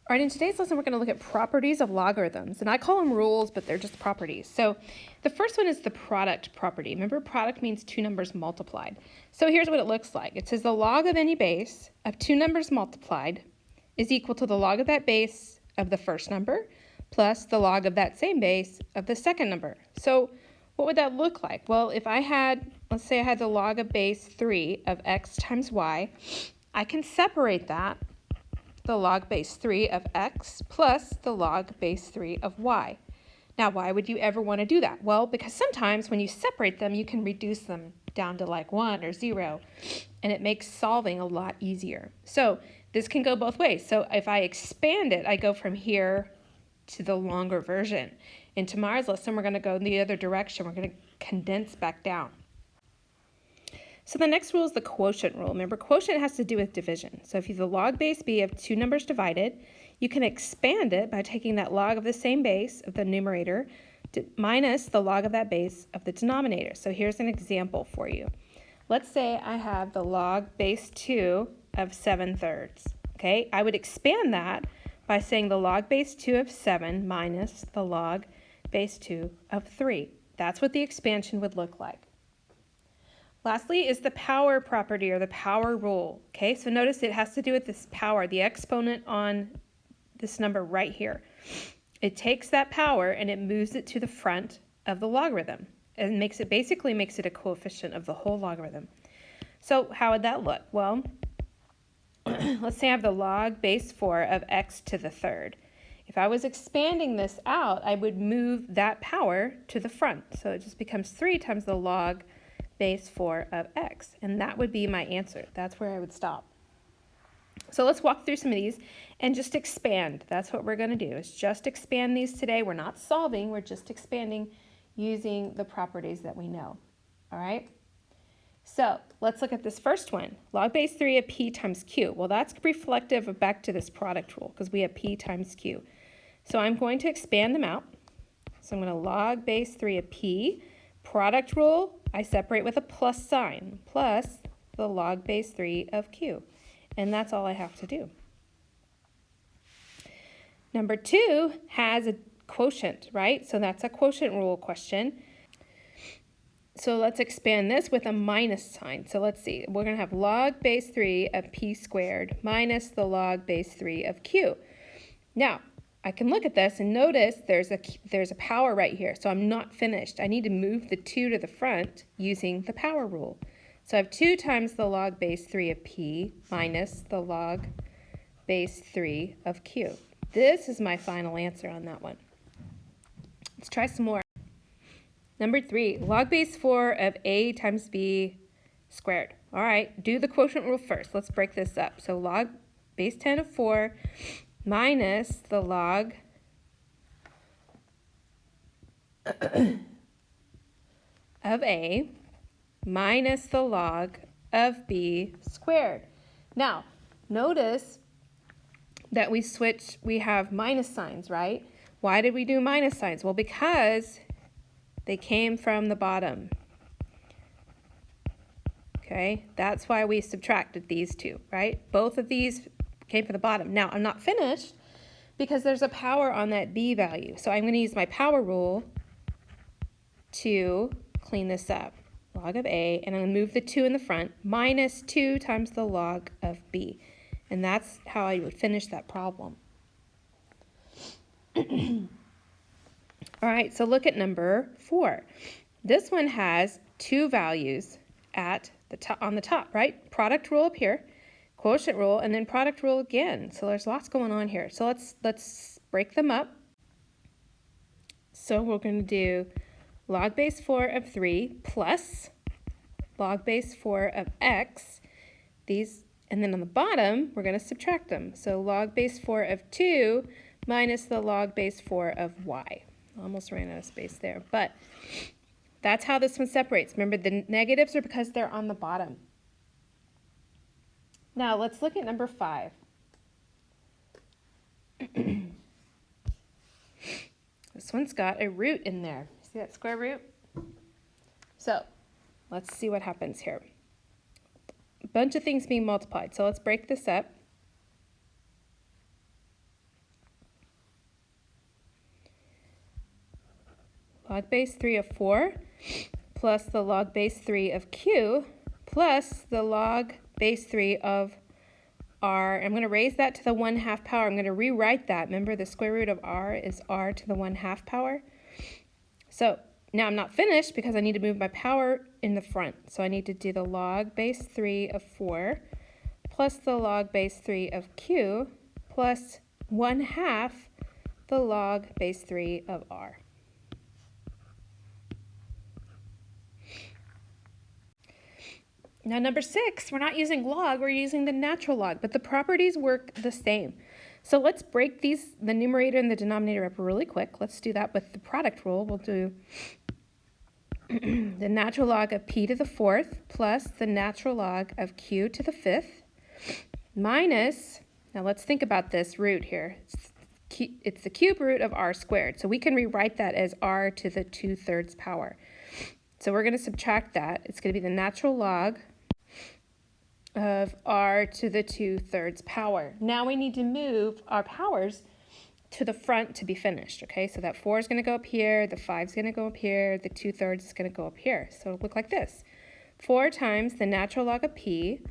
All right, in today's lesson, we're going to look at properties of logarithms, and I call them rules, but they're just properties. So the first one is the product property. Remember, product means two numbers multiplied. So here's what it looks like. It says the log of any base of two numbers multiplied is equal to the log of that base of the first number plus the log of that same base of the second number. So what would that look like? Well, if I had, let's say I had the log of base 3 of x times y, I can separate that, the log base 3 of x plus the log base 3 of y. Now, why would you ever want to do that? Well, because sometimes when you separate them, you can reduce them down to like 1 or 0, and it makes solving a lot easier. So this can go both ways. So if I expand it, I go from here to the longer version. In tomorrow's lesson, we're going to go in the other direction. We're going to condense back down. So the next rule is the quotient rule. Remember, quotient has to do with division. So if you have the log base b of two numbers divided, you can expand it by taking that log of the same base of the numerator minus the log of that base of the denominator. So here's an example for you. Let's say I have the log base 2 of 7/3. Okay, I would expand that by saying the log base 2 of 7 minus the log base 2 of 3. That's what the expansion would look like. Lastly is the power property or the power rule. Okay, so notice it has to do with this power, the exponent on this number right here. It takes that power and it moves it to the front of the logarithm and basically makes it a coefficient of the whole logarithm. So how would that look? Well, let's say I have the log base 4 of x to the third. If I was expanding this out, I would move that power to the front. So it just becomes 3 times the log base 4 of x, and that would be my answer. That's where I would stop. So let's walk through some of these and just expand. That's what we're going to do, is just expand these today. We're not solving, we're just expanding using the properties that we know. All right? So let's look at this first one. Log base 3 of p times q. Well, that's reflective of back to this product rule because we have p times q. So I'm going to expand them out. So I'm going to log base 3 of p. Product rule, I separate with a plus sign, plus the log base 3 of q. And that's all I have to do. Number 2 has a quotient, right? So that's a quotient rule question. So let's expand this with a minus sign. So let's see. We're going to have log base 3 of p squared minus the log base 3 of q. Now, I can look at this and notice there's a power right here. So I'm not finished. I need to move the 2 to the front using the power rule. So I have 2 times the log base 3 of p minus the log base 3 of q. This is my final answer on that one. Let's try some more. Number 3, log base 4 of a times b squared. All right, do the quotient rule first. Let's break this up. So log base 10 of 4 minus the log of a minus the log of b squared. Now, notice that we have minus signs, right? Why did we do minus signs? Well, because they came from the bottom. Okay, that's why we subtracted these two, right? Both of these came from the bottom. Now, I'm not finished because there's a power on that b value. So I'm going to use my power rule to clean this up. Log of a, and I'm going to move the 2 in the front, minus 2 times the log of b. And that's how I would finish that problem. All right, so look at number 4. This one has 2 values at the top, on the top, right? Product rule up here, quotient rule, and then product rule again. So there's lots going on here. So let's break them up. So we're going to do log base 4 of 3 plus log base 4 of x. These, and then on the bottom, we're going to subtract them. So log base 4 of 2 minus the log base 4 of y. Almost ran out of space there, but that's how this one separates. Remember, the negatives are because they're on the bottom. Now, let's look at number 5. This one's got a root in there. See that square root? So, let's see what happens here. A bunch of things being multiplied. So let's break this up. log base 3 of 4 plus the log base 3 of q plus the log base 3 of r. I'm going to raise that to the 1/2 power. I'm going to rewrite that. Remember, the square root of r is r to the 1/2 power. So now I'm not finished because I need to move my power in the front. So I need to do the log base 3 of 4 plus the log base 3 of q plus 1/2 the log base 3 of r. Now number 6, we're not using log, we're using the natural log, but the properties work the same. So let's break the numerator and the denominator up really quick. Let's do that with the product rule. We'll do the natural log of p to the 4th plus the natural log of q to the 5th minus, now let's think about this root here. It's the cube root of r squared. So we can rewrite that as r to the 2/3 power. So we're going to subtract that. It's going to be the natural log of r to the 2/3 power. Now we need to move our powers to the front to be finished, okay? So that 4 is going to go up here, the 5 is going to go up here, the 2/3 is going to go up here. So it'll look like this. 4 times the natural log of p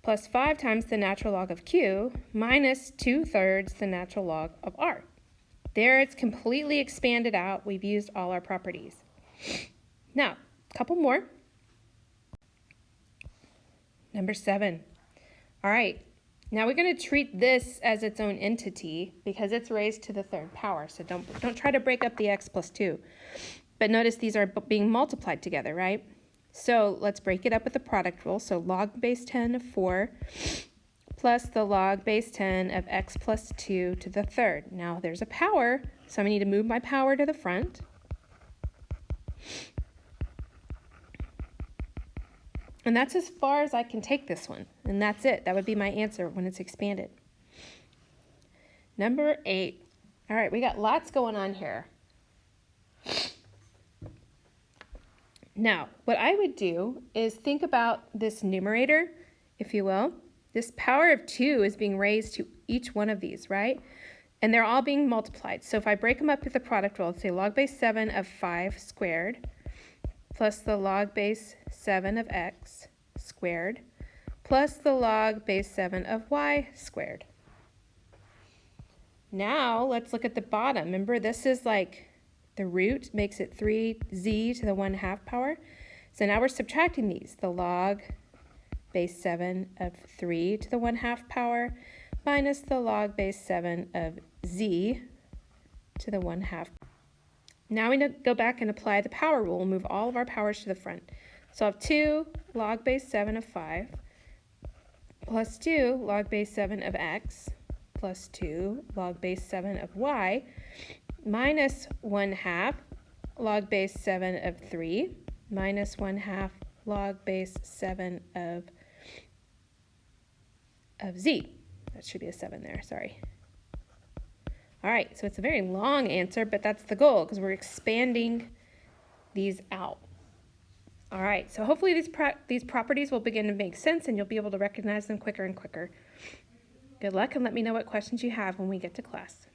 plus 5 times the natural log of q minus 2/3 the natural log of r. There, it's completely expanded out. We've used all our properties. Now, a couple more. Number 7. All right, now we're going to treat this as its own entity because it's raised to the 3rd power. So don't try to break up the x plus 2. But notice these are being multiplied together, right? So let's break it up with the product rule. So log base 10 of 4 plus the log base 10 of x plus 2 to the 3rd. Now there's a power, so I need to move my power to the front. And that's as far as I can take this one. And that's it. That would be my answer when it's expanded. Number 8. All right, we got lots going on here. Now, what I would do is think about this numerator, if you will. This power of 2 is being raised to each one of these, right? And they're all being multiplied. So if I break them up with the product rule, let's say log base 7 of 5 squared plus the log base 7 of x squared plus the log base 7 of y squared. Now let's look at the bottom. Remember, this is like the root makes it 3z to the 1/2 power. So now we're subtracting these. The log base 7 of 3 to the 1/2 power minus the log base 7 of z to the 1/2. Now we go back and apply the power rule and move all of our powers to the front. So I have 2 log base 7 of 5 plus 2 log base 7 of x plus 2 log base 7 of y minus 1/2 log base 7 of 3 minus 1/2 log base 7 of z. That should be a 7 there, sorry. All right, so it's a very long answer, but that's the goal because we're expanding these out. All right, so hopefully these properties will begin to make sense and you'll be able to recognize them quicker and quicker. Good luck and let me know what questions you have when we get to class.